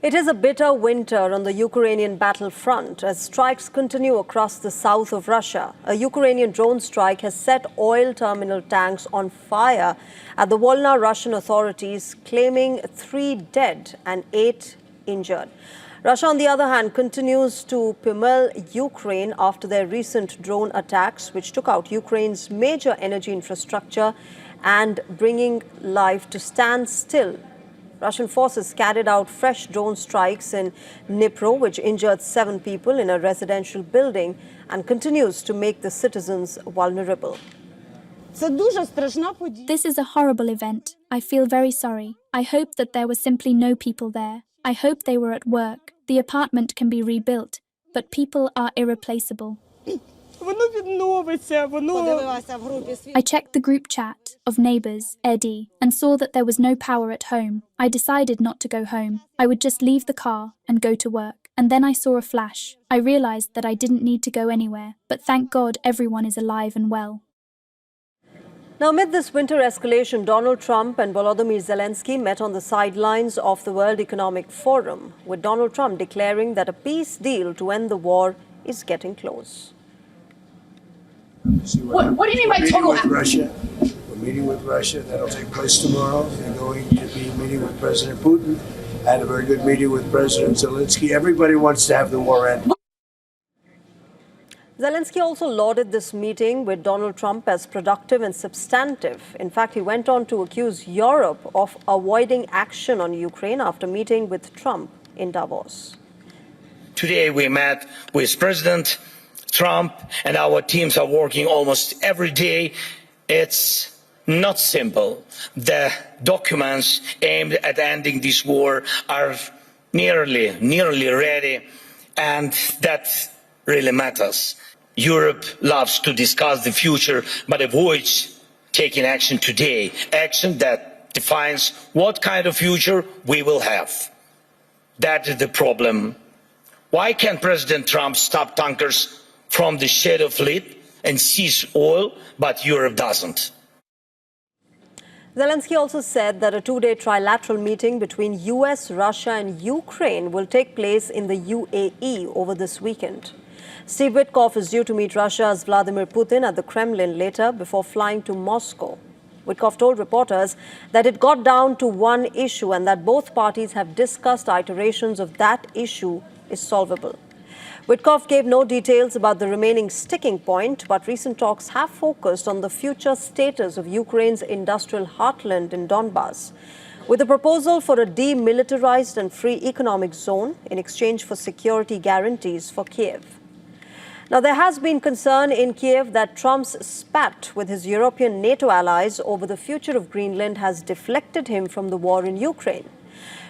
It is a bitter winter on the Ukrainian battlefront as strikes continue across the south of Russia. A Ukrainian drone strike has set oil terminal tanks on fire at the Volna. Russian authorities claiming 3 dead and 8 injured. Russia, on the other hand, continues to pummel Ukraine after their recent drone attacks, which took out Ukraine's major energy infrastructure and bringing life to stand still. Russian forces carried out fresh drone strikes in Dnipro, which injured 7 people in a residential building and continues to make the citizens vulnerable. This is a horrible event. I feel very sorry. I hope that there were simply no people there. I hope they were at work. The apartment can be rebuilt, but people are irreplaceable. I checked the group chat of neighbours, Eddie, and saw that there was no power at home. I decided not to go home. I would just leave the car and go to work. And then I saw a flash. I realised that I didn't need to go anywhere, but thank God everyone is alive and well. Now, amid this winter escalation, Donald Trump and Volodymyr Zelensky met on the sidelines of the World Economic Forum, with Donald Trump declaring that a peace deal to end the war is getting close. What do you mean by total? We're meeting with Russia. That'll take place tomorrow. They're going to be meeting with President Putin. Had a very good meeting with President Zelensky. Everybody wants to have the war end. Zelensky also lauded this meeting with Donald Trump as productive and substantive. In fact, he went on to accuse Europe of avoiding action on Ukraine after meeting with Trump in Davos. Today we met with President Trump, and our teams are working almost every day. It's not simple. The documents aimed at ending this war are nearly ready, and that really matters. Europe loves to discuss the future, but avoids taking action today, action that defines what kind of future we will have. That is the problem. Why can't President Trump stop tankers from the shadow fleet and seize oil, but Europe doesn't? Zelensky also said that a 2-day trilateral meeting between US, Russia and Ukraine will take place in the UAE over this weekend. Steve Witkoff is due to meet Russia's Vladimir Putin at the Kremlin later before flying to Moscow. Witkoff told reporters that it got down to one issue and that both parties have discussed iterations of that issue is solvable. Witkoff gave no details about the remaining sticking point, but recent talks have focused on the future status of Ukraine's industrial heartland in Donbas, with a proposal for a demilitarized and free economic zone in exchange for security guarantees for Kiev. Now, there has been concern in Kiev that Trump's spat with his European NATO allies over the future of Greenland has deflected him from the war in Ukraine.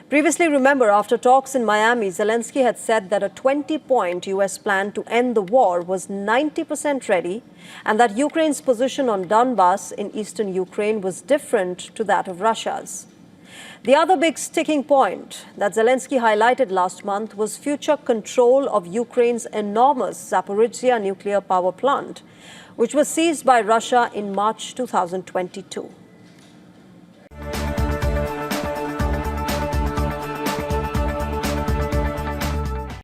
Previously, remember, after talks in Miami, Zelensky had said that a 20-point U.S. plan to end the war was 90% ready and that Ukraine's position on Donbas in eastern Ukraine was different to that of Russia's. The other big sticking point that Zelensky highlighted last month was future control of Ukraine's enormous Zaporizhzhia nuclear power plant, which was seized by Russia in March 2022.